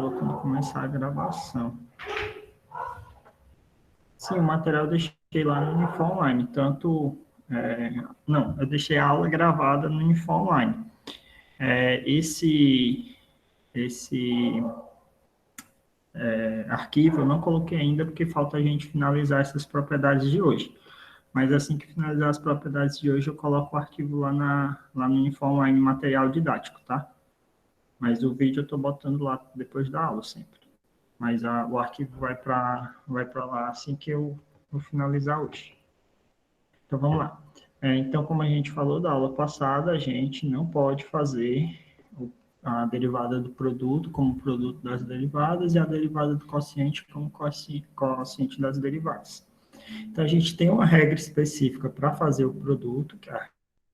aula quando começar a gravação. Sim, o material eu deixei lá no Unifor Online, não, eu deixei a aula gravada no Unifor Online. Esse arquivo eu não coloquei ainda porque falta a gente finalizar essas propriedades de hoje. Mas assim que finalizar as propriedades de hoje, eu coloco o arquivo lá no Unifor Online material didático, tá? Mas o vídeo eu estou botando lá depois da aula sempre. Mas o arquivo vai para lá assim que eu finalizar hoje. Então vamos lá. Então, como a gente falou da aula passada, a gente não pode fazer a derivada do produto como produto das derivadas e a derivada do quociente como quociente das derivadas. Então, a gente tem uma regra específica para fazer o produto, que é a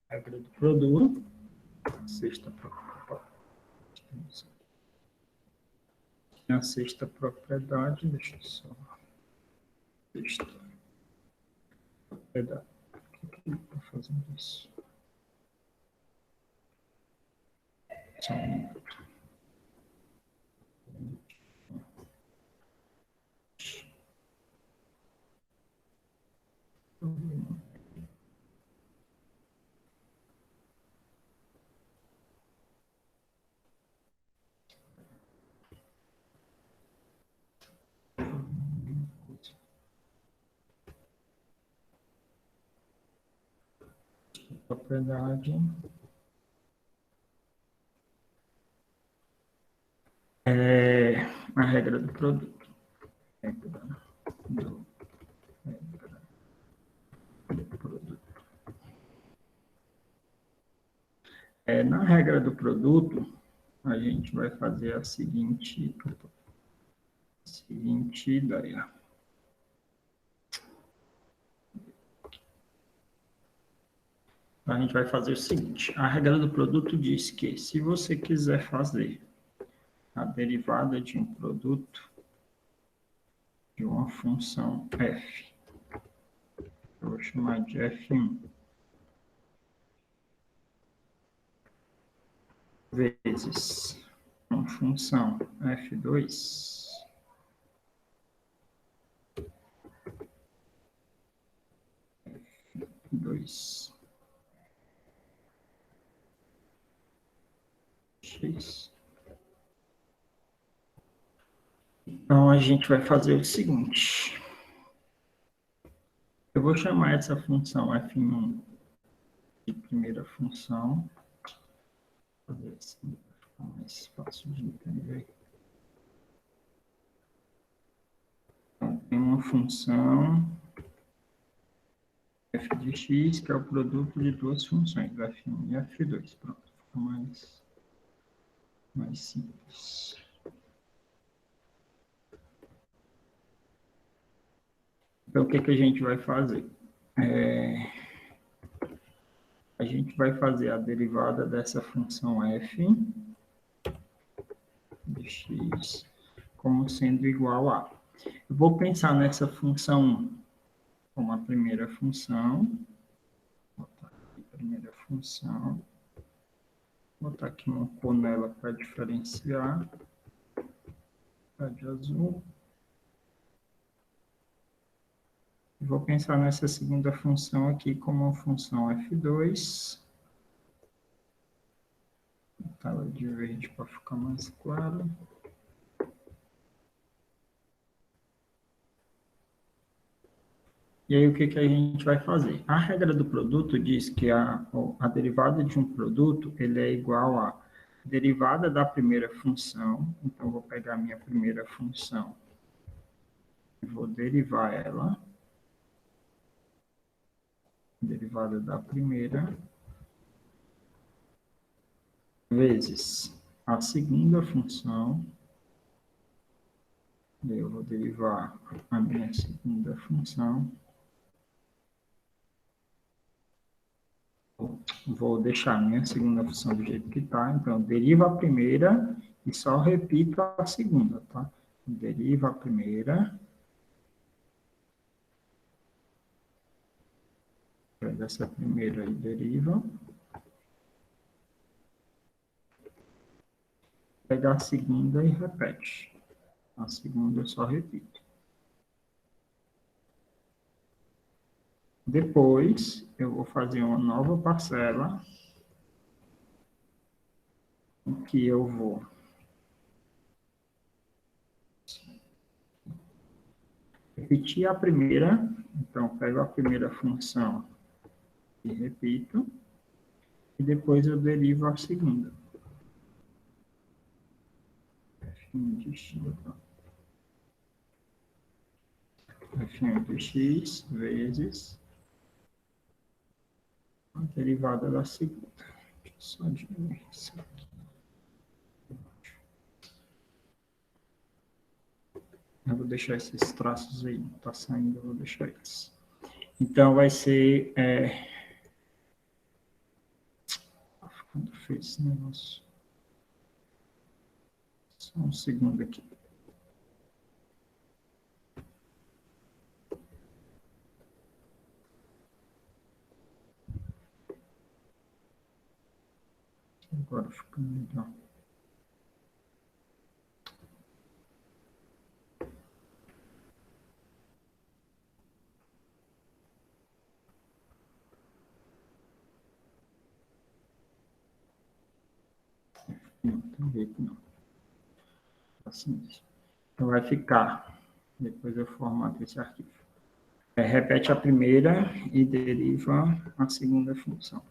regra do produto. A sexta propriedade, deixa eu só. Sexta propriedade. Por que eu estou fazendo isso? Só um minuto. Propriedade é a regra do produto. Regra do produto. Na regra do produto, a gente vai fazer a seguinte ideia. A gente vai fazer o seguinte, a regra do produto diz que se você quiser fazer a derivada de um produto de uma função f, eu vou chamar de f1, vezes uma função f2, x. Então, a gente vai fazer o seguinte. Eu vou chamar essa função f1 de primeira função. Vou fazer assim, para ficar mais fácil de entender. Então, tem uma função f de x, que é o produto de duas funções, f1 e f2. Pronto, fica mais simples. Então, o que a gente vai fazer? A gente vai fazer a derivada dessa função f de x como sendo igual a. Eu vou pensar nessa função como a primeira função. Vou botar aqui a primeira função. Vou botar aqui uma cor nela para diferenciar. Tá de azul. Vou pensar nessa segunda função aqui como uma função f2. Vou botar ela de verde para ficar mais claro. E aí, o que a gente vai fazer? A regra do produto diz que a derivada de um produto ele é igual a derivada da primeira função. Então, vou pegar a minha primeira função e vou derivar ela. Derivada da primeira vezes a segunda função. Eu vou derivar a minha segunda função. Vou deixar a minha segunda função do jeito que está. Então, deriva a primeira e só repito a segunda, tá? Deriva a primeira. Pega essa primeira e deriva. Pega a segunda e repete. A segunda eu só repito. Depois, eu vou fazer uma nova parcela, em que eu vou repetir a primeira. Então, pego a primeira função e repito. E depois eu derivo a segunda. F1 de x, F1 de x vezes a derivada da segunda. Deixa eu só diminuir isso aqui. Eu vou deixar esses traços aí, não está saindo, eu vou deixar eles. Então, vai ser... Tá ficando feio esse negócio. Só um segundo aqui. Agora fica melhor. Não, tem jeito não. Assim mesmo. Então, vai ficar. Depois eu formato esse arquivo. Repete a primeira e deriva a segunda função.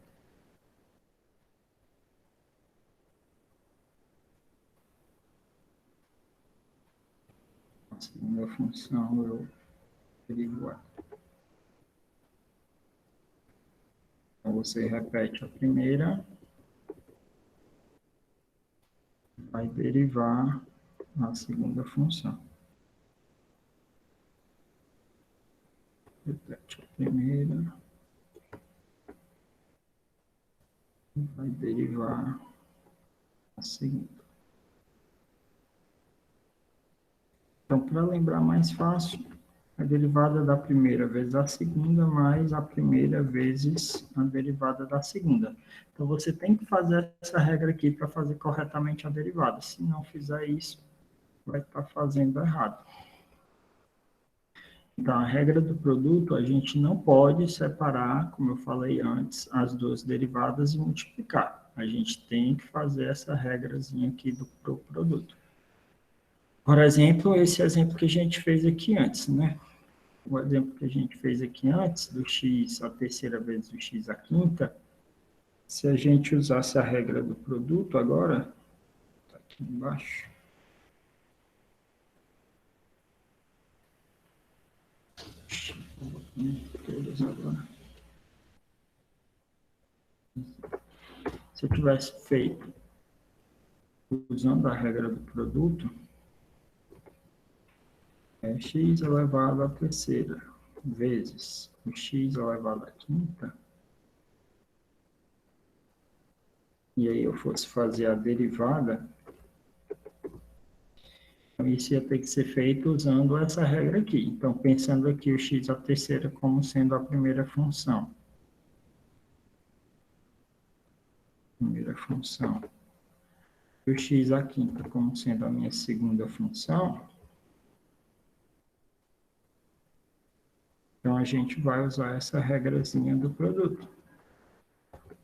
A segunda função eu derivo ela. Então, você repete a primeira, vai derivar a segunda função. Repete a primeira, vai derivar a segunda. Então, para lembrar mais fácil, a derivada da primeira vezes a segunda, mais a primeira vezes a derivada da segunda. Então, você tem que fazer essa regra aqui para fazer corretamente a derivada. Se não fizer isso, vai estar fazendo errado. Então, a regra do produto, a gente não pode separar, como eu falei antes, as duas derivadas e multiplicar. A gente tem que fazer essa regrazinha aqui do produto. Por exemplo, esse exemplo que a gente fez aqui antes, né? O exemplo que a gente fez aqui antes, do x a terceira vezes o x à quinta, se a gente usasse a regra do produto agora, está aqui embaixo. Todas agora. Se eu tivesse feito usando a regra do produto, é x elevado à terceira vezes o x elevado à quinta, e aí eu fosse fazer a derivada, então isso ia ter que ser feito usando essa regra aqui. Então, pensando aqui o x à terceira como sendo a primeira função. Primeira função. E o x à quinta como sendo a minha segunda função. Então, a gente vai usar essa regrazinha do produto,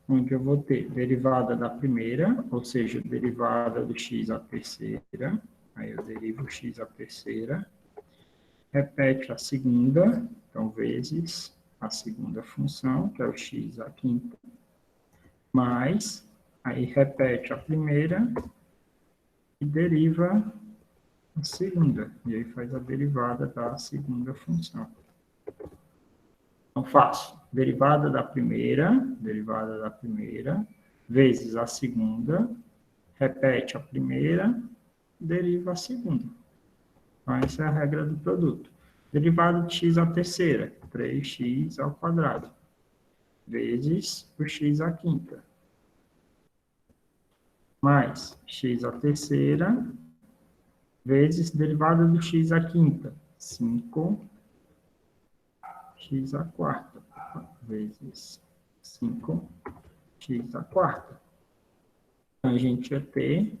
onde eu vou ter derivada da primeira, ou seja, derivada do x à terceira, aí eu derivo o x à terceira, repete a segunda, então, vezes a segunda função, que é o x à quinta, mais, aí repete a primeira e deriva a segunda, e aí faz a derivada da segunda função. Então, faço derivada da primeira, vezes a segunda, repete a primeira, deriva a segunda. Então, essa é a regra do produto. Derivada de x à terceira, 3x ao quadrado, vezes o x à quinta, mais x à terceira, vezes derivada do x à quinta, 5x à quarta, vezes 5x à quarta. Então, a gente ia ter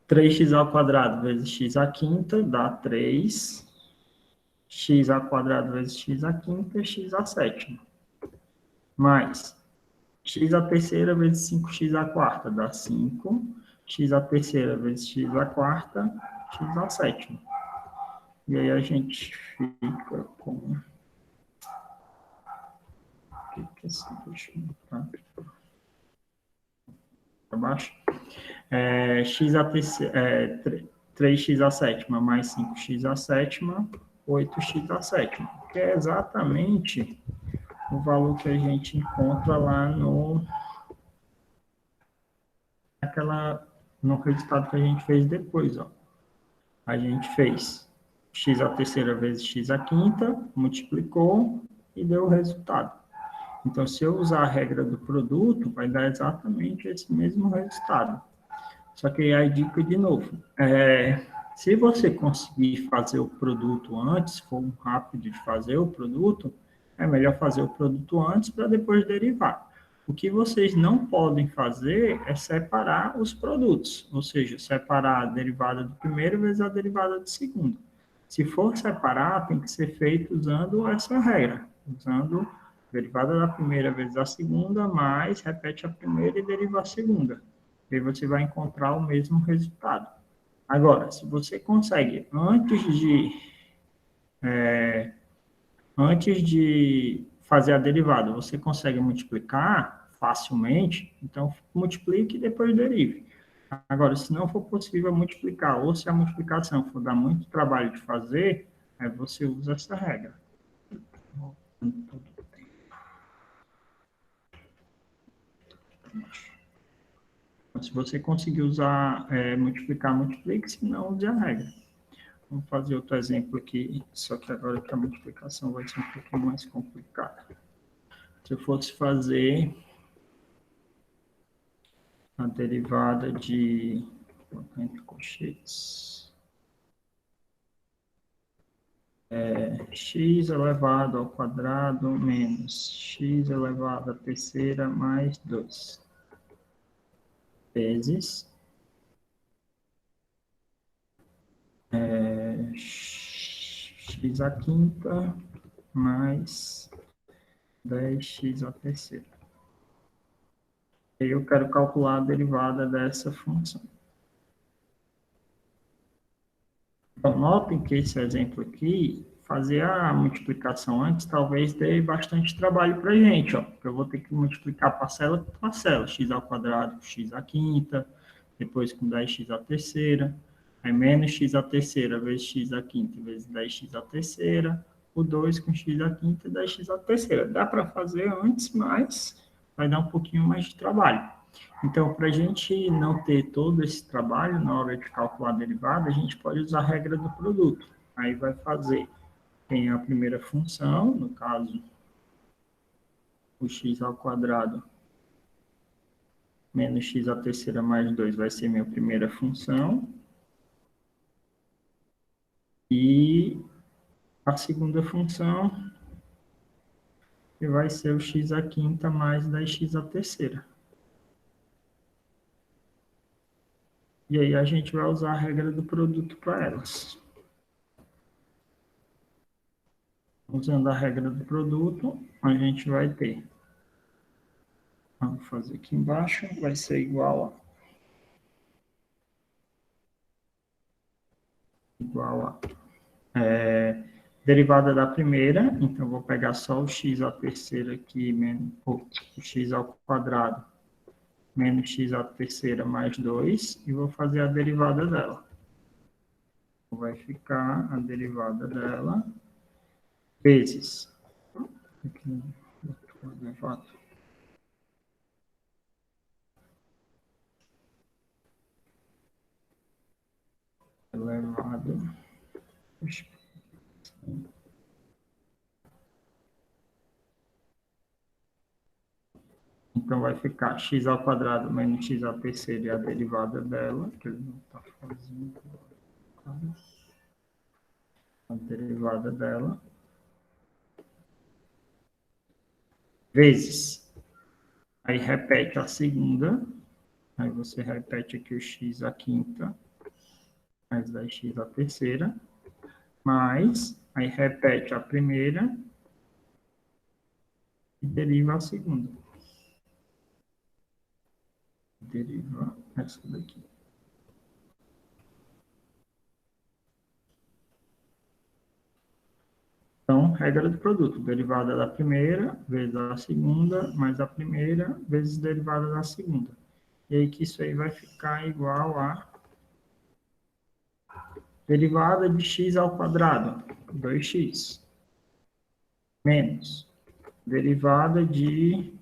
3x ao quadrado vezes x à quinta dá 3. X ao quadrado vezes x à quinta, x à sétima. Mais x à terceira vezes 5x à quarta dá 5. X à terceira vezes x à quarta, x à sétima. E aí a gente fica com... O que é isso? Deixa eu botar para baixo. X à terceira, 3x à sétima mais 5x à sétima, 8x à sétima. Que é exatamente o valor que a gente encontra lá no resultado que a gente fez depois, ó. A gente fez x à terceira vezes x à quinta, multiplicou e deu o resultado. Então, se eu usar a regra do produto, vai dar exatamente esse mesmo resultado. Só que aí a dica de novo, se você conseguir fazer o produto antes, for rápido de fazer o produto, é melhor fazer o produto antes para depois derivar. O que vocês não podem fazer é separar os produtos, ou seja, separar a derivada do primeiro vezes a derivada do segundo. Se for separar, tem que ser feito usando essa regra, usando a derivada da primeira vezes a segunda, mais repete a primeira e deriva a segunda. E aí você vai encontrar o mesmo resultado. Agora, se você consegue, antes de fazer a derivada, você consegue multiplicar facilmente, então multiplique e depois derive. Agora, se não for possível multiplicar, ou se a multiplicação for dar muito trabalho de fazer, aí você usa essa regra. Se você conseguir usar, multiplicar, multiplique, se não, use a regra. Vamos fazer outro exemplo aqui, só que agora que a multiplicação vai ser um pouquinho mais complicada. Se eu fosse fazer a derivada de, vou botar entre colchetes, x elevado ao quadrado menos x elevado à terceira mais 2 vezes x à quinta mais 10x à terceira. E eu quero calcular a derivada dessa função. Então, notem que esse exemplo aqui, fazer a multiplicação antes, talvez dê bastante trabalho para a gente, ó. Porque eu vou ter que multiplicar parcela por parcela, x ao quadrado, x à quinta, depois com 10x à terceira, aí menos x à terceira vezes x à quinta vezes 10x à terceira, o 2 com x à quinta e 10x à terceira. Dá para fazer antes, mas vai dar um pouquinho mais de trabalho. Então, para a gente não ter todo esse trabalho na hora de calcular a derivada, a gente pode usar a regra do produto. Aí vai fazer, tem a primeira função, no caso, o x ao quadrado menos x à terceira mais 2 vai ser minha primeira função. E a segunda função, que vai ser o x à quinta mais 10x à terceira. E aí a gente vai usar a regra do produto para elas. Usando a regra do produto, a gente vai ter, vamos fazer aqui embaixo, vai ser igual a derivada da primeira, então vou pegar só o x à terceira aqui, menos o x ao quadrado, menos x à terceira mais 2, e vou fazer a derivada dela. Vai ficar a derivada dela vezes aqui, elevado. Então, vai ficar x ao quadrado menos x à terceira e a derivada dela, que ele não está fazendo. A derivada dela, vezes. Aí repete a segunda, aí você repete aqui o x à quinta, mais 10x à terceira, mais, aí repete a primeira e deriva a segunda. Deriva essa daqui. Então, regra do produto, derivada da primeira vezes a segunda, mais a primeira vezes derivada da segunda. E aí que isso aí vai ficar igual a derivada de x ao quadrado, 2x, menos derivada de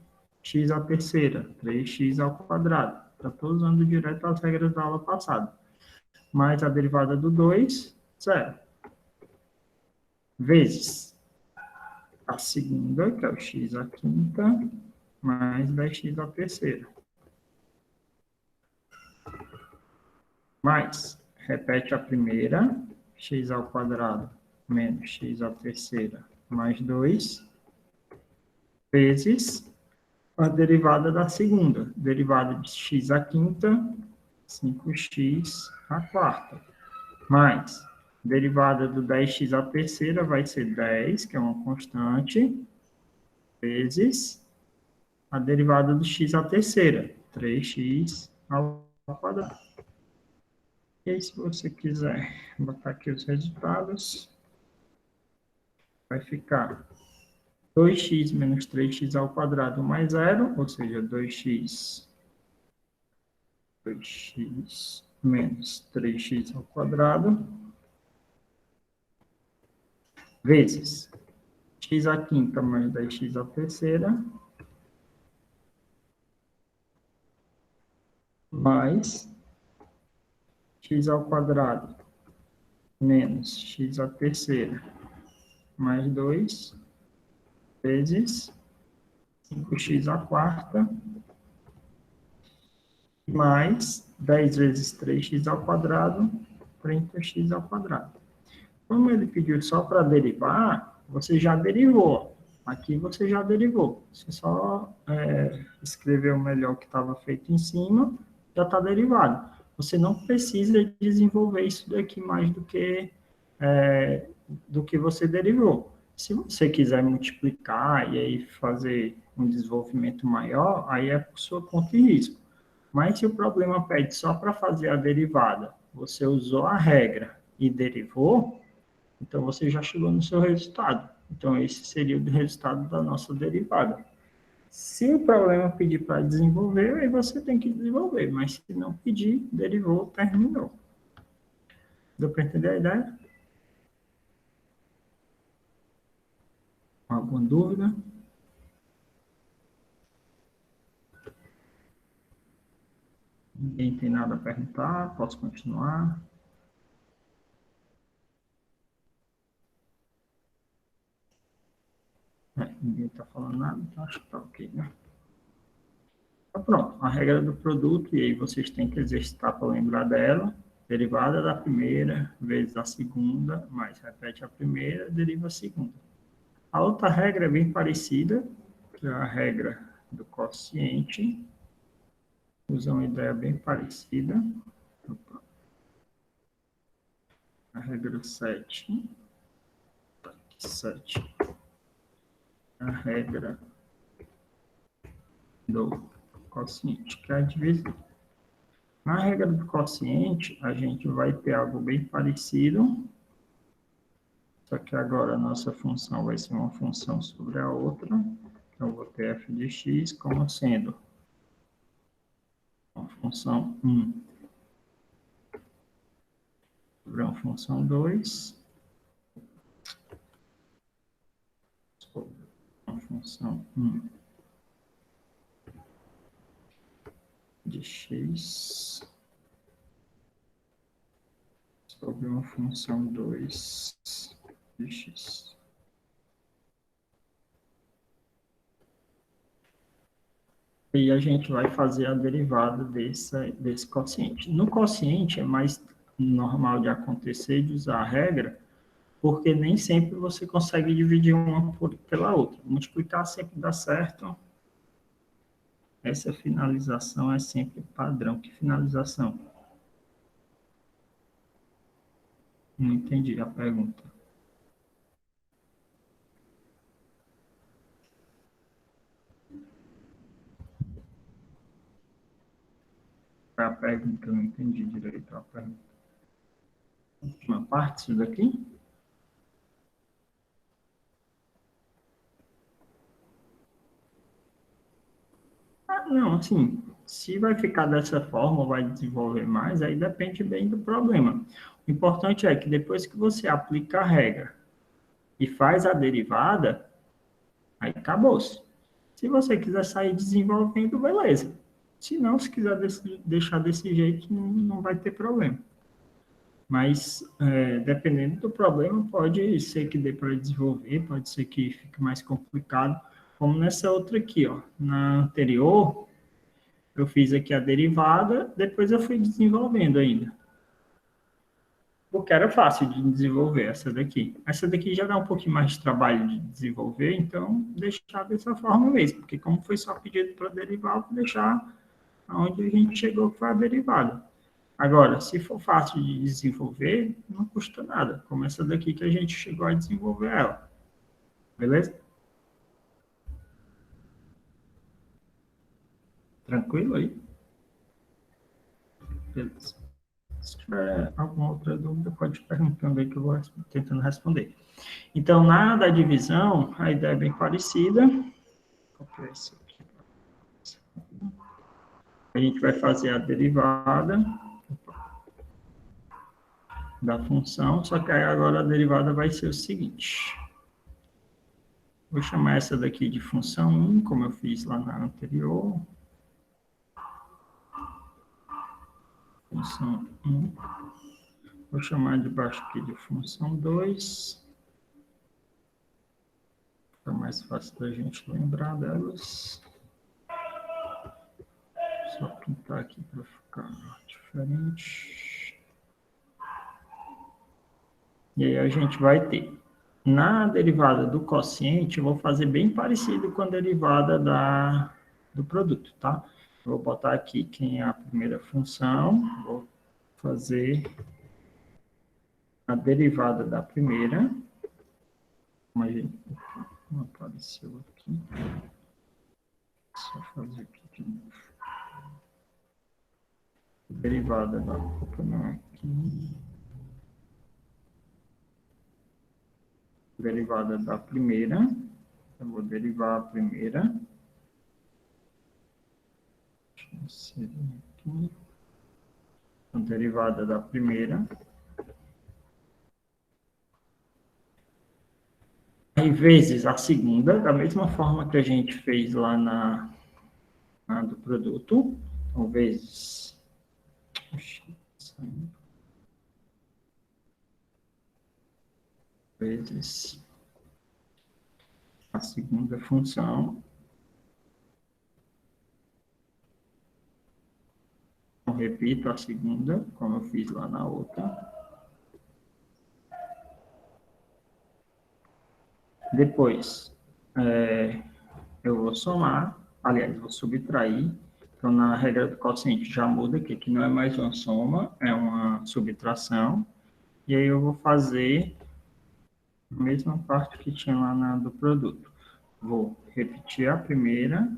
x à terceira, 3x ao quadrado. Já estou usando direto as regras da aula passada. Mais a derivada do 2, 0. Vezes a segunda, que é o x à quinta, mais 10x à terceira. Mais, repete a primeira, x ao quadrado menos x à terceira mais 2, vezes a derivada da segunda, derivada de x à quinta, 5x à quarta, mais derivada do 10x à terceira vai ser 10, que é uma constante, vezes a derivada do x à terceira, 3x ao quadrado. E aí, se você quiser botar aqui os resultados, vai ficar 2x menos 3x ao quadrado mais zero, ou seja, 2x menos 3x ao quadrado, vezes x à quinta mais 10x à terceira, mais x ao quadrado menos x à terceira mais 2, vezes 5x à quarta, mais 10 vezes 3x ao quadrado, 30x ao quadrado. Como ele pediu só para derivar, você já derivou. Aqui você já derivou. Você só escreveu melhor o que estava feito em cima, já está derivado. Você não precisa desenvolver isso daqui mais do que você derivou. Se você quiser multiplicar e aí fazer um desenvolvimento maior, aí é por sua conta e risco. Mas se o problema pede só para fazer a derivada, você usou a regra e derivou, então você já chegou no seu resultado. Então esse seria o resultado da nossa derivada. Se o problema pedir para desenvolver, aí você tem que desenvolver, mas se não pedir, derivou, terminou. Deu para entender a ideia? Alguma dúvida? Ninguém tem nada a perguntar? Posso continuar? Ninguém está falando nada, então acho que está ok, né? Então, pronto, a regra do produto, e aí vocês têm que exercitar para lembrar dela. Derivada da primeira vezes a segunda, mais repete a primeira, deriva a segunda. A outra regra é bem parecida, que é a regra do quociente. Usa uma ideia bem parecida. Opa. A regra 7. 7. A regra do quociente, que é a divisão. Na regra do quociente, a gente vai ter algo bem parecido, só que agora a nossa função vai ser uma função sobre a outra. Então, eu vou ter f de x como sendo uma função 1 sobre uma função 2, sobre uma função 1 de x, sobre uma função 2 de x. E a gente vai fazer a derivada desse quociente. No quociente é mais normal de acontecer de usar a regra, porque nem sempre você consegue dividir uma pela outra. Multiplicar sempre dá certo. Essa finalização é sempre padrão. Que finalização? Não entendi a pergunta. Foi a pergunta, eu não entendi direito a pergunta. Última parte, isso daqui? Ah, não, assim, se vai ficar dessa forma ou vai desenvolver mais, aí depende bem do problema. O importante é que depois que você aplica a regra e faz a derivada, aí acabou-se. Se você quiser sair desenvolvendo, beleza. Se não, se quiser deixar desse jeito, não vai ter problema. Mas, dependendo do problema, pode ser que dê para desenvolver, pode ser que fique mais complicado, como nessa outra aqui, ó. Na anterior, eu fiz aqui a derivada, depois eu fui desenvolvendo ainda. Porque era fácil de desenvolver essa daqui. Essa daqui já dá um pouquinho mais de trabalho de desenvolver, então deixar dessa forma mesmo, porque como foi só pedido para derivar, vou deixar onde a gente chegou que foi a derivada. Agora, se for fácil de desenvolver, não custa nada. Como essa daqui que a gente chegou a desenvolver ela. Beleza? Tranquilo aí? Beleza. Se tiver alguma outra dúvida, pode ir perguntando aí que eu vou tentando responder. Então, na da divisão, a ideia é bem parecida. Copiar isso aqui. A gente vai fazer a derivada da função, só que agora a derivada vai ser o seguinte. Vou chamar essa daqui de função 1, como eu fiz lá na anterior. Função 1. Vou chamar de baixo aqui de função 2. Fica mais fácil da gente lembrar delas. Só pintar aqui para ficar diferente. E aí a gente vai ter, na derivada do quociente, eu vou fazer bem parecido com a derivada do produto, tá? Vou botar aqui quem é a primeira função, vou fazer a derivada da primeira, mas não apareceu aqui, só fazer aqui de novo. Derivada da aqui. Derivada da primeira, eu vou derivar a primeira. Deixa eu inserir aqui. Então, derivada da primeira. Aí, vezes a segunda, da mesma forma que a gente fez lá na do produto. Então, vezes. Vezes a segunda função. Então, repito a segunda, como eu fiz lá na outra. Depois, eu vou somar, aliás, vou subtrair. Então, na regra do quociente já muda, que aqui não é mais uma soma, é uma subtração. E aí eu vou fazer a mesma parte que tinha lá do produto. Vou repetir a primeira.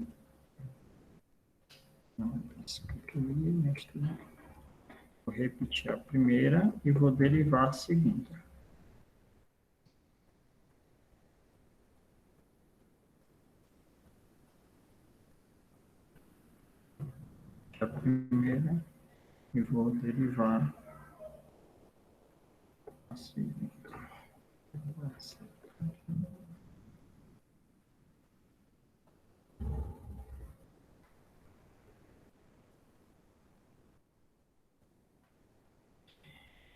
Não, isso que eu ia estudar. Vou repetir a primeira e vou derivar a segunda. A primeira e vou derivar a segunda.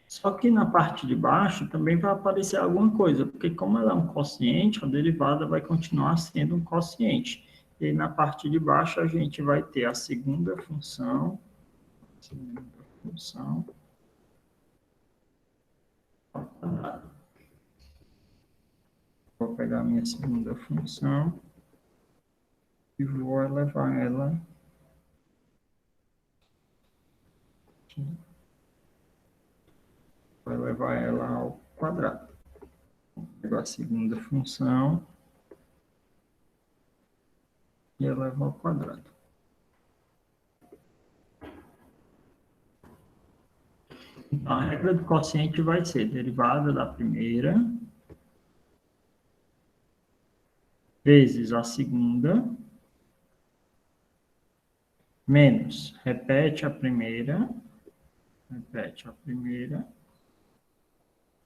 Só que na parte de baixo também vai aparecer alguma coisa, porque como ela é um quociente, a derivada vai continuar sendo um quociente. E aí, na parte de baixo a gente vai ter a segunda função. Vou pegar a minha segunda função e vou elevar ela aqui. Vou elevar ela ao quadrado. Pego a segunda função e elevo ao quadrado. Então, a regra do quociente vai ser derivada da primeira vezes a segunda menos repete a primeira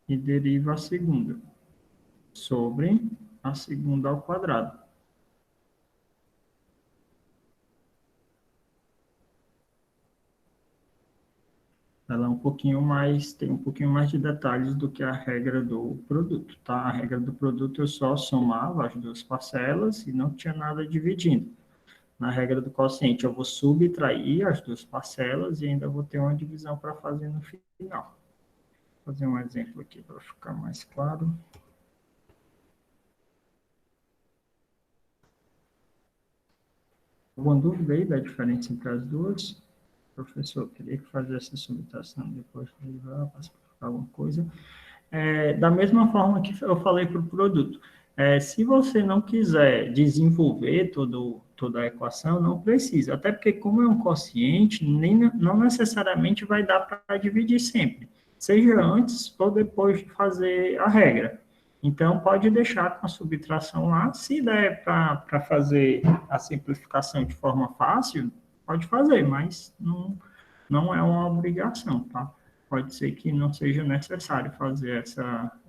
e deriva a segunda sobre a segunda ao quadrado. Ela é um pouquinho mais, tem um pouquinho mais de detalhes do que a regra do produto, tá? A regra do produto eu só somava as duas parcelas e não tinha nada dividindo. Na regra do quociente eu vou subtrair as duas parcelas e ainda vou ter uma divisão para fazer no final. Vou fazer um exemplo aqui para ficar mais claro. Alguma dúvida aí da diferença entre as duas? Professor, queria que fizesse essa subtração depois de derivar, para explicar alguma coisa. Da mesma forma que eu falei para o produto, se você não quiser desenvolver toda a equação, não precisa, até porque como é um quociente, não necessariamente vai dar para dividir sempre, seja antes ou depois de fazer a regra. Então, pode deixar com a subtração lá, se der para fazer a simplificação de forma fácil, pode fazer, mas não é uma obrigação, tá? Pode ser que não seja necessário fazer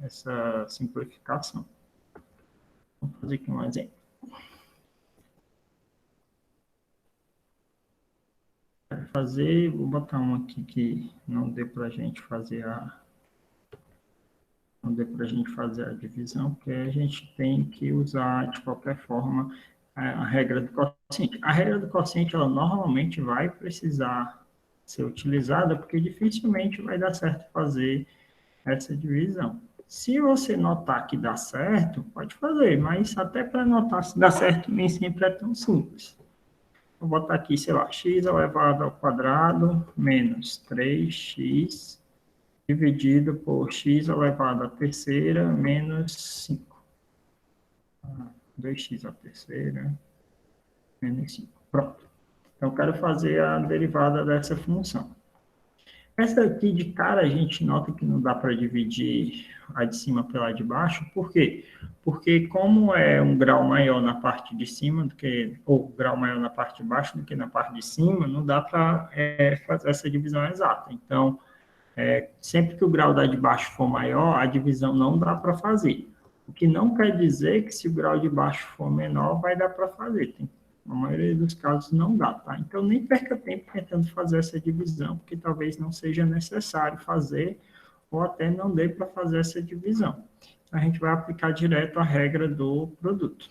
essa simplificação. Vou fazer aqui um exemplo. Vou botar um aqui que não dê para a gente fazer divisão, porque a gente tem que usar, de qualquer forma, a regra do quociente. A regra do quociente, ela normalmente vai precisar ser utilizada, porque dificilmente vai dar certo fazer essa divisão. Se você notar que dá certo, pode fazer, mas até para notar se dá certo, nem sempre é tão simples. Vou botar aqui, sei lá, x elevado ao quadrado menos 3x dividido por x elevado à terceira menos 5. 2x à terceira menos 5. Pronto. Então, eu quero fazer a derivada dessa função. Essa aqui de cara a gente nota que não dá para dividir a de cima pela de baixo, por quê? Porque como é um grau maior na parte de cima do que, ou grau maior na parte de baixo do que na parte de cima, não dá para fazer essa divisão exata. Então, sempre que o grau da de baixo for maior, a divisão não dá para fazer. O que não quer dizer que se o grau de baixo for menor, vai dar para fazer. Na maioria dos casos não dá, tá? Então, nem perca tempo tentando fazer essa divisão, porque talvez não seja necessário fazer, ou até não dê para fazer essa divisão. A gente vai aplicar direto a regra do produto.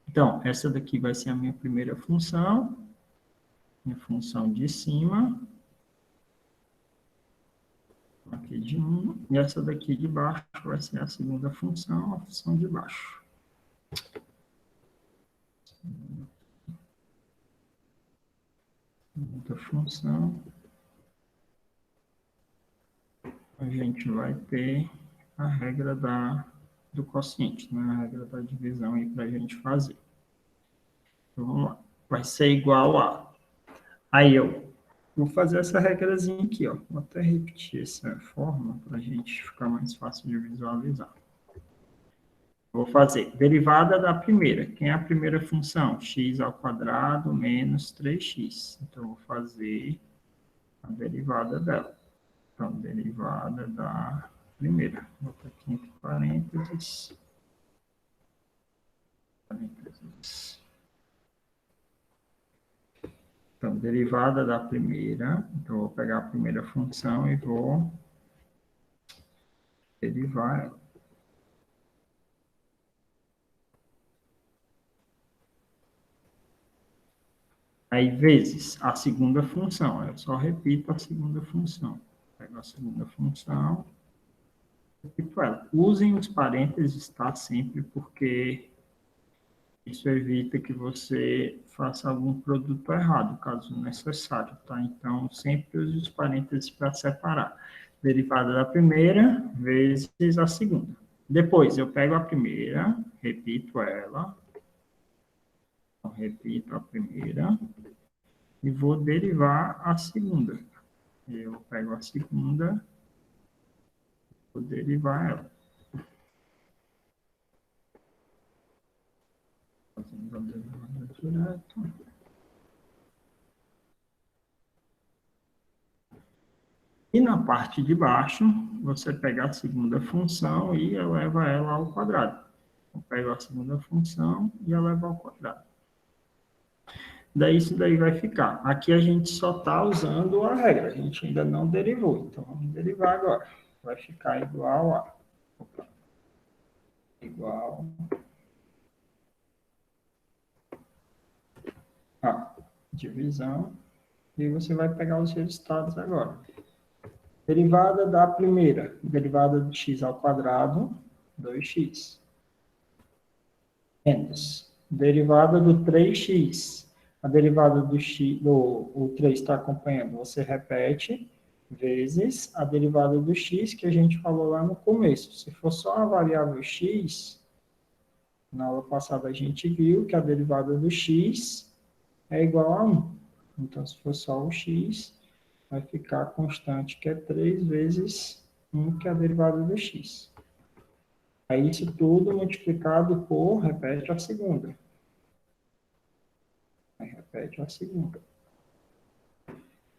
Então, essa daqui vai ser a minha primeira função, minha função de cima, aqui de 1, e essa daqui de baixo vai ser a segunda função, a função de baixo. Segunda função, a gente vai ter a regra do quociente, né? A regra da divisão aí para a gente fazer. Então, vamos lá. Vai ser igual a... Aí eu vou fazer essa regrazinha aqui, ó. Vou até repetir essa forma para a gente ficar mais fácil de visualizar. Vou fazer derivada da primeira. Quem é a primeira função? X ao quadrado menos 3x. Então, vou fazer a derivada dela. Então, derivada da primeira. Vou botar aqui entre parênteses. Então, derivada da primeira. Então, vou pegar a primeira função e vou derivar ela. Aí, vezes a segunda função. Eu só repito a segunda função. Pego a segunda função, repito ela. Usem os parênteses, tá? Sempre, porque isso evita que você faça algum produto errado, caso necessário, tá? Então, sempre use os parênteses para separar. Derivada da primeira vezes a segunda. Depois, eu pego a primeira, repito ela, repito a primeira, e vou derivar a segunda. Eu pego a segunda, vou derivar ela. Fazendo a derivada direto. E na parte de baixo, você pega a segunda função e eleva ela ao quadrado. Eu pego a segunda função e elevo ao quadrado. Daí isso daí vai ficar. Aqui a gente só está usando a regra, a gente ainda não derivou. Então, vamos derivar agora. Vai ficar igual a... Igual a divisão. E você vai pegar os resultados agora. Derivada da primeira, derivada de x ao quadrado, 2x. Menos. Derivada do 3x. A derivada do x, o 3 está acompanhando, você repete, vezes a derivada do x que a gente falou lá no começo. Se for só a variável x, na aula passada a gente viu que a derivada do x é igual a 1. Então, se for só o x, vai ficar constante, que é 3 vezes 1, que é a derivada do x. Aí, isso tudo multiplicado por, repete a segunda. Aí, repete a segunda.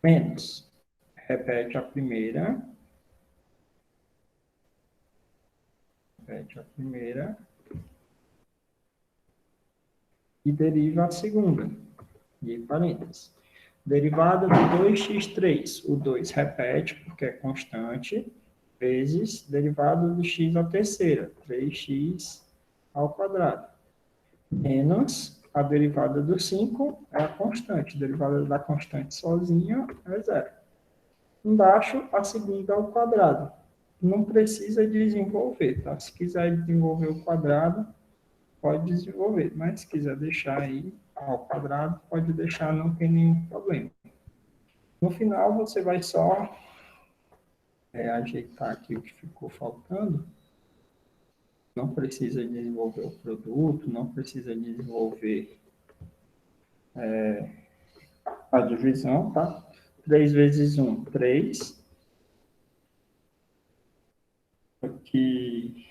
Menos, repete a primeira. Repete a primeira. E deriva a segunda. E parênteses. Derivada do 2x3. O 2 repete, porque é constante, vezes derivada do x à terceira. 3x ao quadrado. Menos a derivada do 5 é a constante. A derivada da constante sozinha é zero. Embaixo, a segunda ao quadrado. Não precisa desenvolver, tá? Se quiser desenvolver o quadrado, pode desenvolver. Mas se quiser deixar aí ao quadrado, pode deixar, não tem nenhum problema. No final, você vai só ajeitar aqui o que ficou faltando. Não precisa desenvolver o produto, não precisa desenvolver a divisão, tá? 3 vezes 1, 3. Aqui,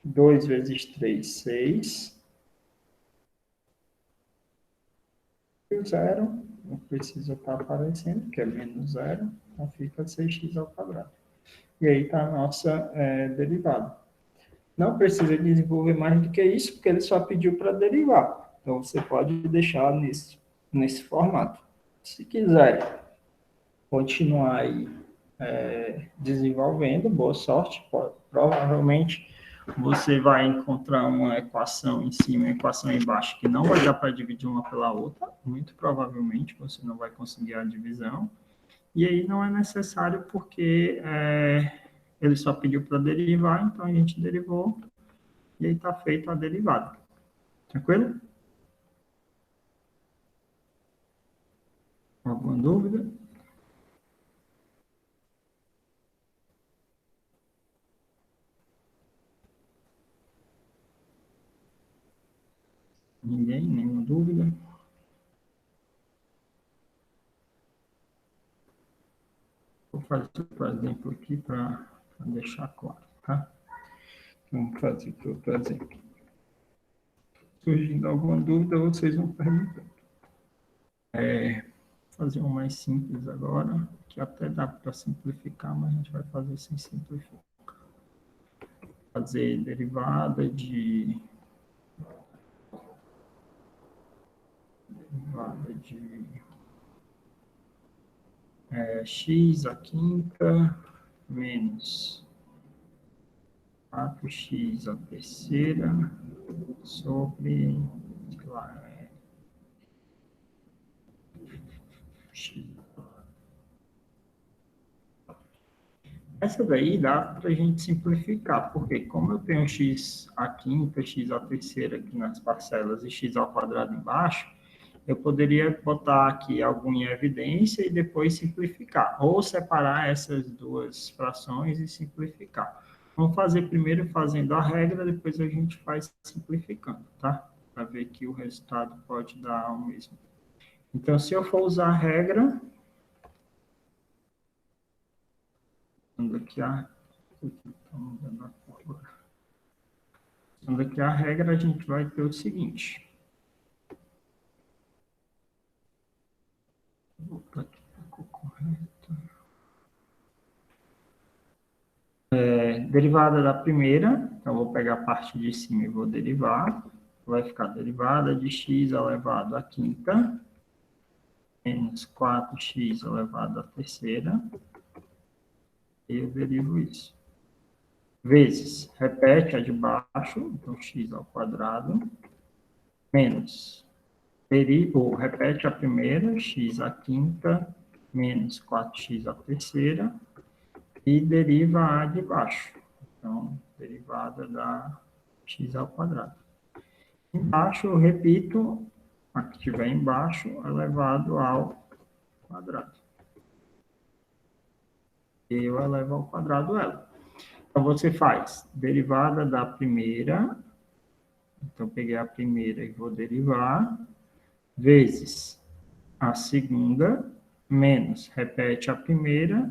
2 vezes 3, 6. E o zero, não precisa estar aparecendo, que é menos zero, então fica 6x ao quadrado. E aí está a nossa derivada. Não precisa desenvolver mais do que isso, porque ele só pediu para derivar. Então, você pode deixar nesse formato. Se quiser continuar aí desenvolvendo, boa sorte. Provavelmente você vai encontrar uma equação em cima e uma equação embaixo que não vai dar para dividir uma pela outra. Muito provavelmente você não vai conseguir a divisão. E aí não é necessário porque ele só pediu para derivar, então a gente derivou e aí está feita a derivada. Tranquilo? Alguma dúvida? Ninguém? Nenhuma dúvida? Vou fazer outro exemplo aqui para deixar claro, tá? Vamos fazer outro exemplo. Surgindo alguma dúvida, vocês vão perguntando. Fazer um mais simples agora, que até dá para simplificar, mas a gente vai fazer sem simplificar. Fazer derivada de x à quinta menos 4x à terceira sobre, sei lá, x. Essa daí dá para a gente simplificar, porque como eu tenho x à quinta, x à terceira aqui nas parcelas e x ao quadrado embaixo, eu poderia botar aqui algum em evidência e depois simplificar, ou separar essas duas frações e simplificar. Vamos fazer primeiro fazendo a regra, depois a gente faz simplificando, tá? Para ver que o resultado pode dar o mesmo. Então, se eu for usar a regra, usando aqui a regra, a gente vai ter o seguinte. Vou botar aqui correto. Derivada da primeira, então vou pegar a parte de cima e vou derivar. Vai ficar derivada de x elevado à quinta, menos 4x elevado à terceira. E eu derivo isso. Vezes, repete a de baixo, então x ao quadrado, menos, repete a primeira, x à quinta, menos 4x à terceira, e deriva a de baixo. Então, derivada da x ao quadrado. Embaixo, eu repito, a que estiver embaixo, elevado ao quadrado. E eu elevo ao quadrado ela. Então, você faz derivada da primeira, então, peguei a primeira e vou derivar, vezes a segunda, menos, repete a primeira,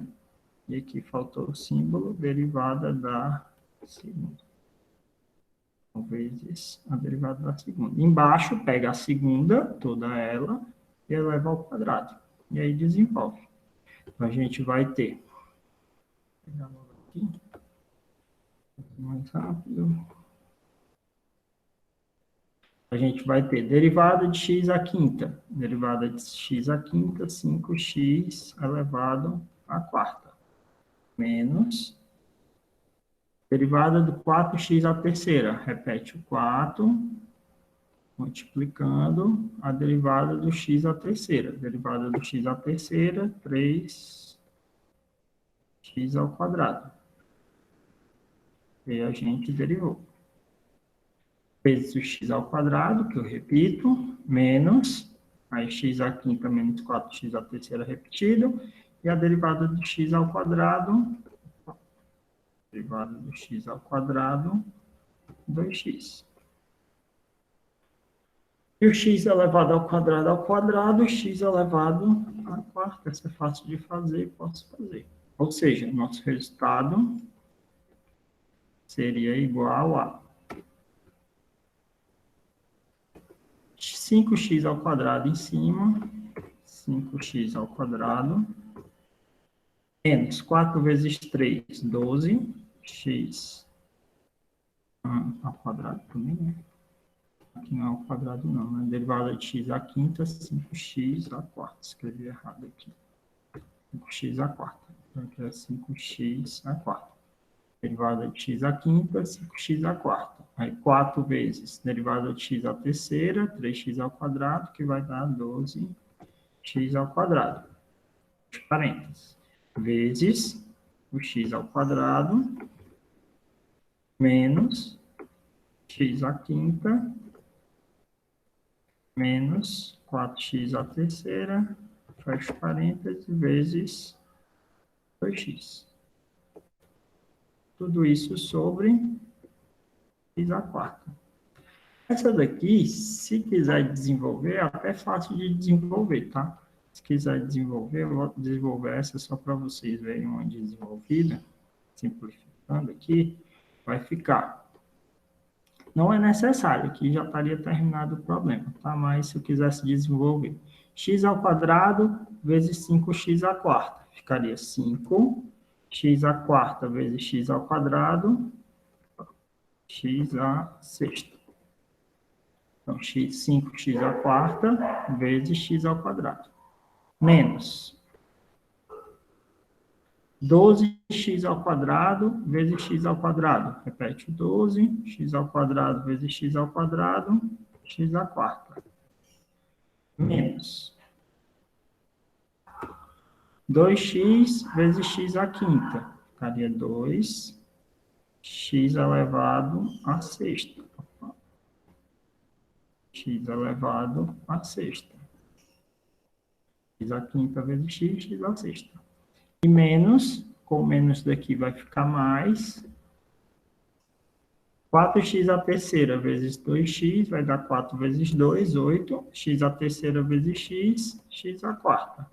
e aqui faltou o símbolo, derivada da segunda. Então, vezes a derivada da segunda. Embaixo, pega a segunda, toda ela, e eleva ao quadrado. E aí desenvolve. Então, a gente vai ter, vou pegar logo aqui, mais rápido. A gente vai ter derivada de x à quinta. Derivada de x à quinta, 5x elevado à quarta. Menos derivada do 4x à terceira. Repete o 4, multiplicando a derivada do x à terceira. Derivada do x à terceira, 3x ao quadrado. E a gente derivou. Vezes o x ao quadrado, que eu repito, menos, aí x à quinta menos 4x à terceira repetido, e a derivada do x ao quadrado, derivada do x ao quadrado, 2x. E o x elevado ao quadrado, x elevado à quarta. Essa é fácil de fazer, posso fazer. Ou seja, nosso resultado seria igual a 5x ao quadrado em cima, 5x ao quadrado, menos 4 vezes 3, 12, x ao quadrado também, né? Aqui não é ao quadrado não, né? Derivada de x à quinta, 5x à quarta. Escrevi errado aqui. 5x à quarta. Então, aqui é 5x à quarta. Derivada de x à quinta, 5x à quarta. Aí, 4 vezes derivada de x à terceira, 3x ao quadrado, que vai dar 12x ao quadrado. Parênteses. Vezes o x ao quadrado, menos x à quinta, menos 4x à terceira, fecha parênteses, vezes 2x. Tudo isso sobre x à quarta. Essa daqui, se quiser desenvolver, é até fácil de desenvolver, tá? Se quiser desenvolver, eu vou desenvolver essa só para vocês verem uma desenvolvida. Simplificando aqui, vai ficar. Não é necessário, aqui já estaria terminado o problema, tá? Mas se eu quisesse desenvolver, x ao quadrado vezes 5x à quarta. Ficaria 5x à quarta vezes x ao quadrado, x à sexta. Então, 5x à quarta vezes x ao quadrado. Menos 12x ao quadrado vezes x ao quadrado. Repete, 12x ao quadrado vezes x ao quadrado, x à quarta. Menos 2x vezes x à quinta. Ficaria 2x elevado à sexta. X elevado à sexta. x à quinta vezes x à sexta. E menos, com menos daqui vai ficar mais. 4x à terceira vezes 2x vai dar 4 vezes 2, 8. X à terceira vezes x à quarta.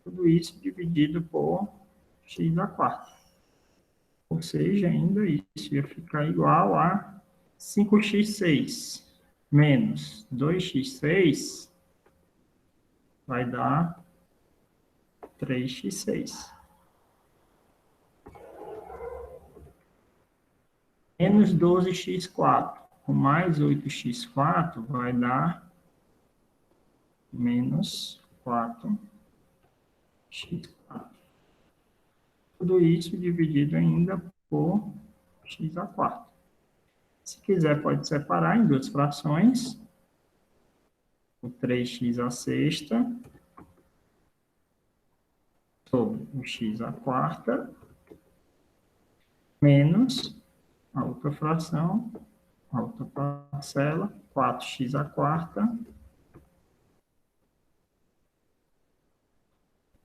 Tudo isso dividido por x à quarta. Ou seja, ainda isso ia ficar igual a 5x6 menos 2x6 vai dar 3x6. Menos 12x4 com mais 8x4 vai dar menos 4x4. Tudo isso dividido ainda por x à quarta. Se quiser, pode separar em duas frações. O 3x à sexta sobre o x à quarta menos a outra fração, a outra parcela, 4x à quarta,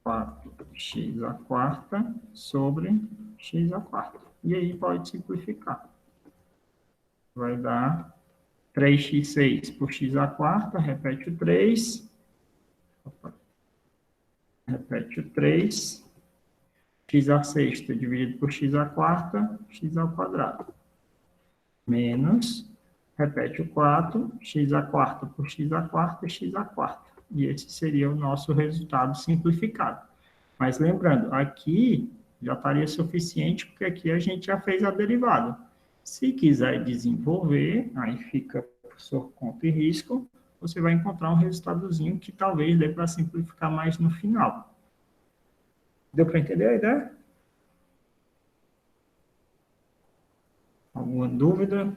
4x à quarta sobre x à quarta. E aí pode simplificar. Vai dar 3x6 por x à quarta, repete o 3. Repete o 3. X à sexta dividido por x à quarta, x ao quadrado. Menos, repete o 4, x à quarta por x à quarta, x à quarta. E esse seria o nosso resultado simplificado. Mas lembrando, aqui já estaria suficiente, porque aqui a gente já fez a derivada. Se quiser desenvolver, aí fica por sua conta e risco, você vai encontrar um resultadozinho que talvez dê para simplificar mais no final. Deu para entender a ideia? Alguma dúvida?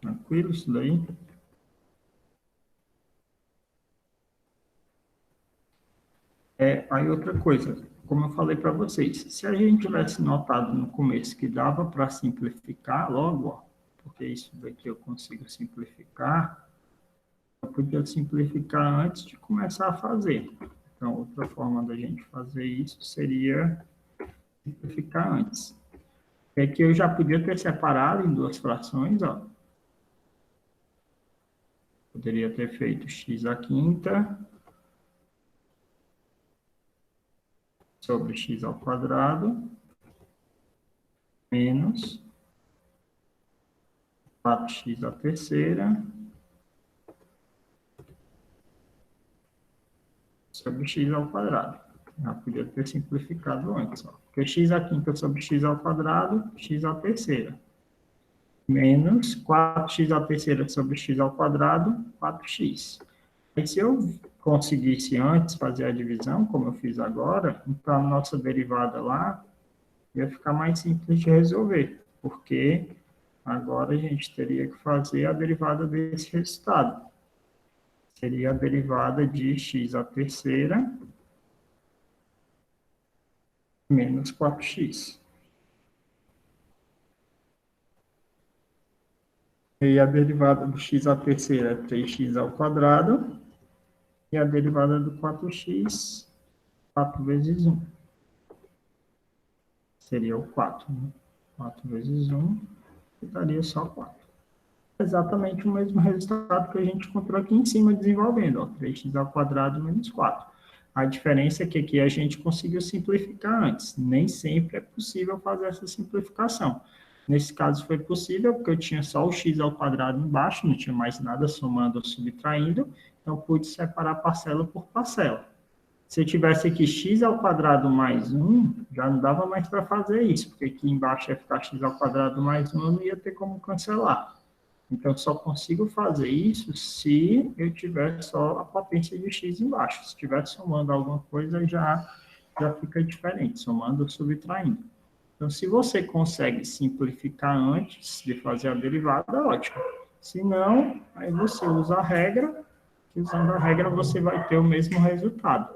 Tranquilo isso daí? Aí outra coisa, como eu falei para vocês, se a gente tivesse notado no começo que dava para simplificar logo, ó, porque isso daqui eu consigo simplificar, eu podia simplificar antes de começar a fazer. Então, outra forma da gente fazer isso seria simplificar antes. É que eu já podia ter separado em duas frações, ó. Poderia ter feito x à quinta sobre x ao quadrado menos 4x à terceira sobre x ao quadrado. Já podia ter simplificado antes, ó. Porque x à quinta sobre x ao quadrado, x à terceira. Menos 4x à terceira sobre x ao quadrado, 4x. E se eu conseguisse antes fazer a divisão, como eu fiz agora, então a nossa derivada lá ia ficar mais simples de resolver, porque agora a gente teria que fazer a derivada desse resultado. Seria a derivada de x à terceira menos 4x. E a derivada do x à terceira é 3x ao quadrado. E a derivada do 4x, 4 vezes 1. Seria o 4, né? 4 vezes 1, que daria só 4. Exatamente o mesmo resultado que a gente encontrou aqui em cima desenvolvendo, ó, 3x ao quadrado menos 4. A diferença é que aqui a gente conseguiu simplificar antes. Nem sempre é possível fazer essa simplificação. Nesse caso foi possível, porque eu tinha só o x ao quadrado embaixo, não tinha mais nada somando ou subtraindo, então pude separar parcela por parcela. Se eu tivesse aqui x ao quadrado mais 1, já não dava mais para fazer isso, porque aqui embaixo ia ficar x ao quadrado mais 1, eu não ia ter como cancelar. Então, só consigo fazer isso se eu tiver só a potência de x embaixo. Se estiver somando alguma coisa, já fica diferente, somando ou subtraindo. Então, se você consegue simplificar antes de fazer a derivada, ótimo. Se não, aí você usa a regra, que usando a regra você vai ter o mesmo resultado.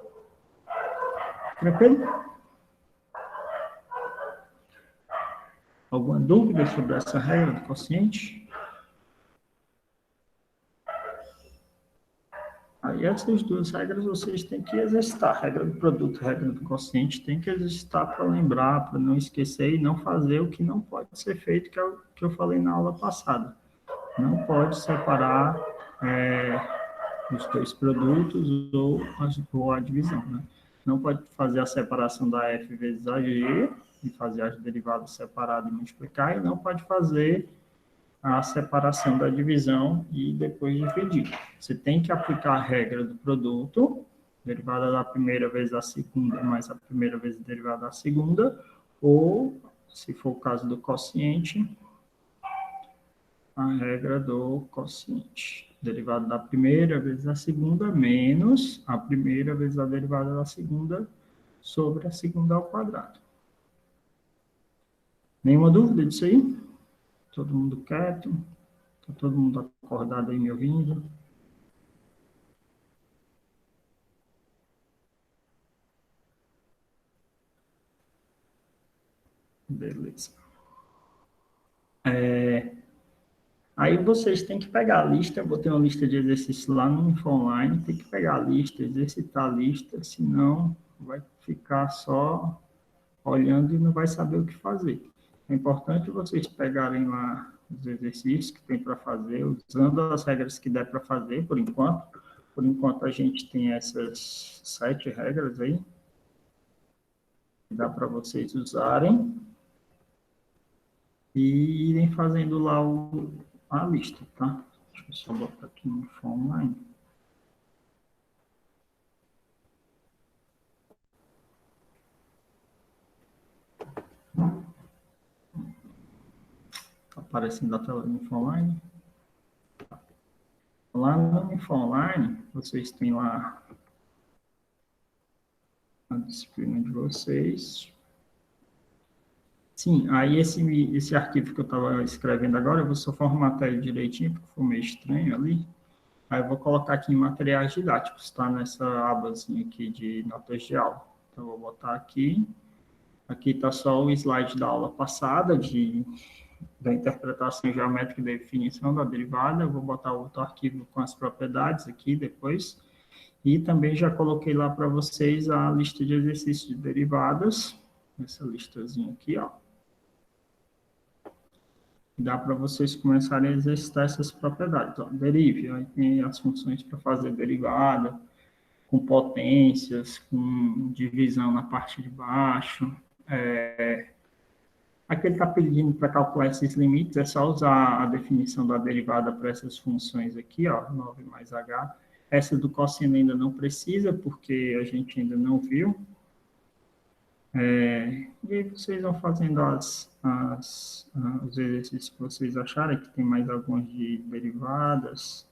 Tranquilo? Alguma dúvida sobre essa regra do quociente? Aí essas duas regras vocês têm que exercitar. Regra do produto, regra do quociente, tem que exercitar para lembrar, para não esquecer e não fazer o que não pode ser feito, que é o que eu falei na aula passada. Não pode separar os dois produtos ou a divisão, né? Não pode fazer a separação da F vezes a G e fazer as derivadas separadas e multiplicar, e não pode fazer a separação da divisão e depois dividir. Você tem que aplicar a regra do produto, derivada da primeira vezes a segunda, mais a primeira vezes derivada da segunda, ou, se for o caso do quociente, a regra do quociente. Derivada da primeira vezes a segunda, menos a primeira vezes a derivada da segunda, sobre a segunda ao quadrado. Nenhuma dúvida disso aí? Todo mundo quieto? Está todo mundo acordado aí me ouvindo? Beleza. Aí vocês têm que pegar a lista, eu botei uma lista de exercícios lá no Info Online, tem que pegar a lista, exercitar a lista, senão vai ficar só olhando e não vai saber o que fazer. É importante vocês pegarem lá os exercícios que tem para fazer, usando as regras que der para fazer, por enquanto. Por enquanto, a gente tem essas 7 regras aí, que dá para vocês usarem, e irem fazendo lá a lista, tá? Deixa eu só botar aqui no online. Está aparecendo a tela do Info Online. Lá no Info Online, vocês têm lá a disciplina de vocês. Sim, aí esse arquivo que eu estava escrevendo agora, eu vou só formatar ele direitinho, porque foi meio estranho ali. Aí eu vou colocar aqui em materiais didáticos, tá? Nessa abazinha aqui de notas de aula. Então, eu vou botar aqui. Aqui está só o slide da aula passada, da interpretação geométrica e definição da derivada. Eu vou botar outro arquivo com as propriedades aqui depois. E também já coloquei lá para vocês a lista de exercícios de derivadas. Essa listazinha aqui, ó. Dá para vocês começarem a exercitar essas propriedades. Ó, derive, aí tem as funções para fazer derivada, com potências, com divisão na parte de baixo. Aqui ele está pedindo para calcular esses limites, é só usar a definição da derivada para essas funções aqui, ó, 9 mais h. Essa do cosseno ainda não precisa, porque a gente ainda não viu. E aí vocês vão fazendo os exercícios que vocês acharem, que tem mais alguns de derivadas.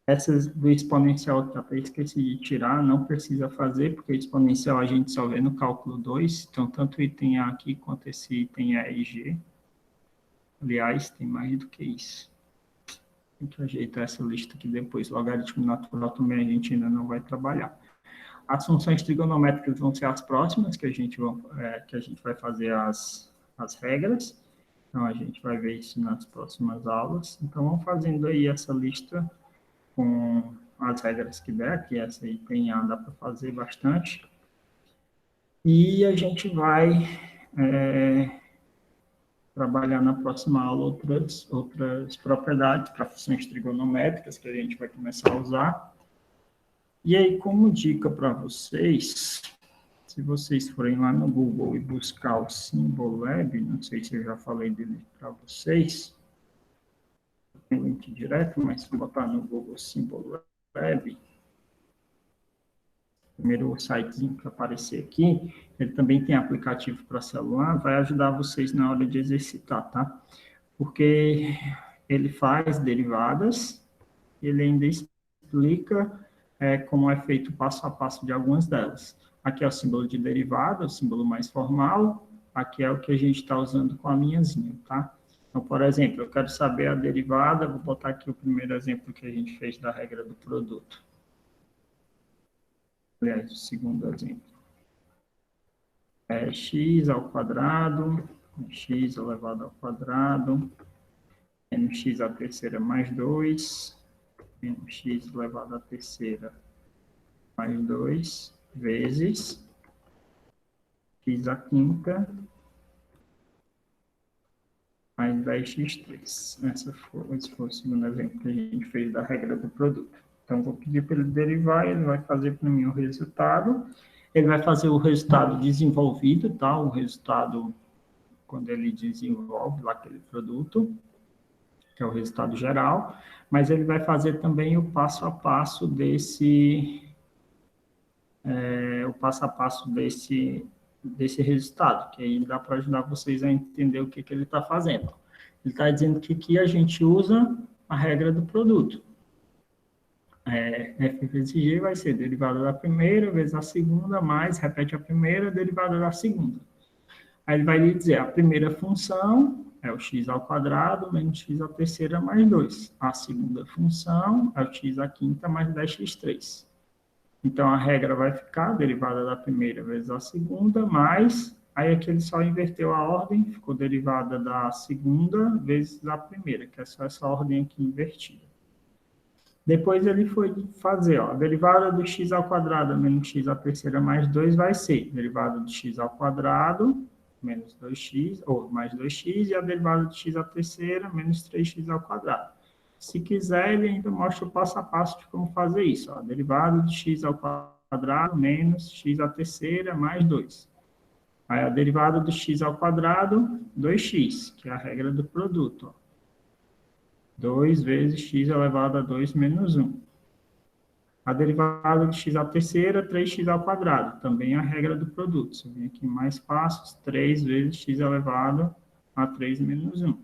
Essas do exponencial que até esqueci de tirar, não precisa fazer, porque exponencial a gente só vê no cálculo 2, então tanto o item A aqui quanto esse item E e G. Aliás, tem mais do que isso. Tem que ajeitar essa lista aqui depois. Logaritmo natural também a gente ainda não vai trabalhar. As funções trigonométricas vão ser as próximas, que a gente vai fazer as regras. Então, a gente vai ver isso nas próximas aulas. Então, vamos fazendo aí essa lista com as regras que der, que essa aí dá para fazer bastante. E a gente vai trabalhar na próxima aula outras propriedades para funções trigonométricas que a gente vai começar a usar. E aí, como dica para vocês, se vocês forem lá no Google e buscar o Symbolab, não sei se eu já falei dele para vocês, tem link direto, mas se botar no Google Symbolab, primeiro sitezinho que aparecer aqui, ele também tem aplicativo para celular, vai ajudar vocês na hora de exercitar, tá? Porque ele faz derivadas, ele ainda explica como é feito o passo a passo de algumas delas. Aqui é o símbolo de derivada, o símbolo mais formal, aqui é o que a gente está usando com a linhazinha, tá? Então, por exemplo, eu quero saber a derivada, vou botar aqui o primeiro exemplo que a gente fez da regra do produto. Aliás, o segundo exemplo. É x ao quadrado, x elevado ao quadrado, nx à terceira mais 2, menos x elevado à terceira mais 2 vezes x à quinta mais 10x3. Esse foi o segundo exemplo que a gente fez da regra do produto. Então, vou pedir para ele derivar, ele vai fazer para mim o resultado. Ele vai fazer o resultado desenvolvido, tá? O resultado quando ele desenvolve lá aquele produto, que é o resultado geral, mas ele vai fazer também o passo a passo desse resultado, que aí dá para ajudar vocês a entender o que, que ele está fazendo. Ele está dizendo que aqui a gente usa a regra do produto. F vezes G vai ser derivada da primeira vezes a segunda, mais, repete a primeira, derivada da segunda. Aí ele vai lhe dizer, a primeira função é o x ao quadrado menos x à terceira mais 2. A segunda função é o x à quinta mais 10x3. Então, a regra vai ficar derivada da primeira vezes a segunda, mais... Aí aqui ele só inverteu a ordem, ficou derivada da segunda vezes a primeira, que é só essa ordem aqui invertida. Depois ele foi fazer, ó, a derivada do x ao quadrado menos x à terceira mais 2 vai ser derivada do x ao quadrado menos 2x, ou mais 2x, e a derivada de x à terceira menos 3x ao quadrado. Se quiser, ele ainda mostra o passo a passo de como fazer isso. Ó, derivada de x ao quadrado menos x à terceira mais 2. Aí a derivada do x ao quadrado, 2x, que é a regra do produto. Ó. 2 vezes x elevado a 2 menos 1. A derivada de x à terceira, 3x ao quadrado. Também a regra do produto. Se eu vir aqui em mais passos, 3 vezes x elevado a 3 menos 1.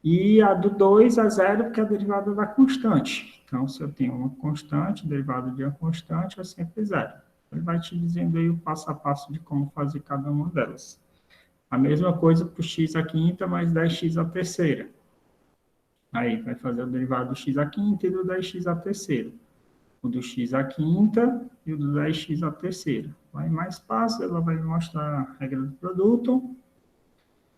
E a do 2 a 0, porque é a derivada da constante. Então, se eu tenho uma constante, derivada de uma constante é sempre 0. Ele vai te dizendo aí o passo a passo de como fazer cada uma delas. A mesma coisa para o x à quinta mais 10x à terceira. Aí vai fazer o derivado do x à quinta e do 10x à terceira. O do x à quinta e o do 10x à terceira. Lá em mais passos, ela vai mostrar a regra do produto.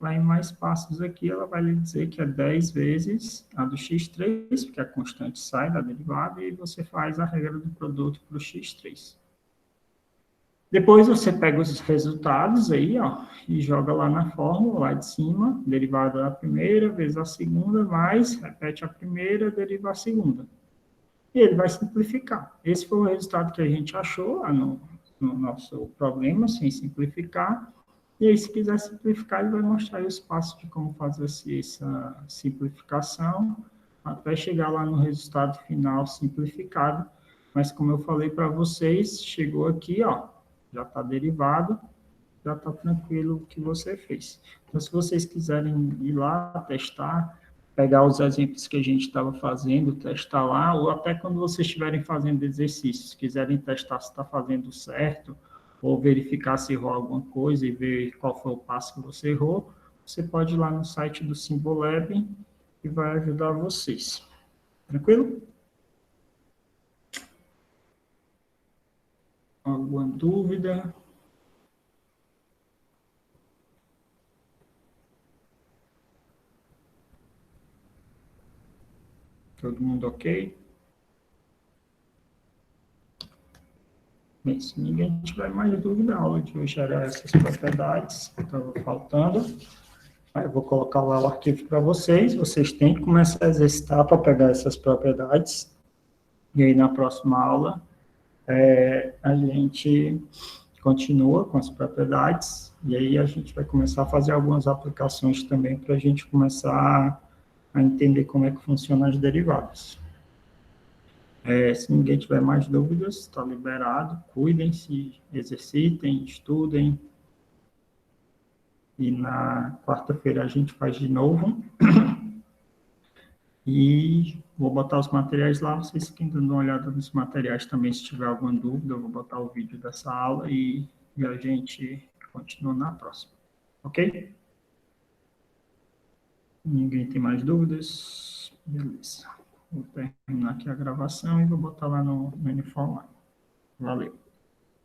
Lá em mais passos aqui, ela vai lhe dizer que é 10 vezes a do x3, porque a constante sai da derivada, e você faz a regra do produto para o x3. Depois você pega os resultados aí, ó, e joga lá na fórmula, lá de cima, derivada da primeira vezes a segunda, mais, repete a primeira, deriva a segunda. E ele vai simplificar. Esse foi o resultado que a gente achou lá no nosso problema, sem simplificar. E aí, se quiser simplificar, ele vai mostrar aí os passos de como fazer essa simplificação, até chegar lá no resultado final simplificado. Mas, como eu falei para vocês, chegou aqui, ó, já está derivado, já está tranquilo o que você fez. Então, se vocês quiserem ir lá testar, pegar os exemplos que a gente estava fazendo, testar lá, ou até quando vocês estiverem fazendo exercícios, quiserem testar se está fazendo certo, ou verificar se errou alguma coisa e ver qual foi o passo que você errou, você pode ir lá no site do Symbolab e vai ajudar vocês. Tranquilo? Alguma dúvida? Todo mundo ok? Bem, se ninguém tiver mais dúvida, a aula de hoje era essas propriedades que estavam faltando. Aí eu vou colocar lá o arquivo para vocês. Vocês têm que começar a exercitar para pegar essas propriedades. E aí, na próxima aula, a gente continua com as propriedades. E aí, a gente vai começar a fazer algumas aplicações também para a gente começar a entender como é que funcionam as derivadas. Se ninguém tiver mais dúvidas, está liberado. Cuidem-se, exercitem, estudem. E na quarta-feira a gente faz de novo. E vou botar os materiais lá, vocês fiquem dando uma olhada nos materiais também, se tiver alguma dúvida, eu vou botar o vídeo dessa aula e a gente continua na próxima. Ok? Ninguém tem mais dúvidas? Beleza. Vou terminar aqui a gravação e vou botar lá no Uniform. Valeu.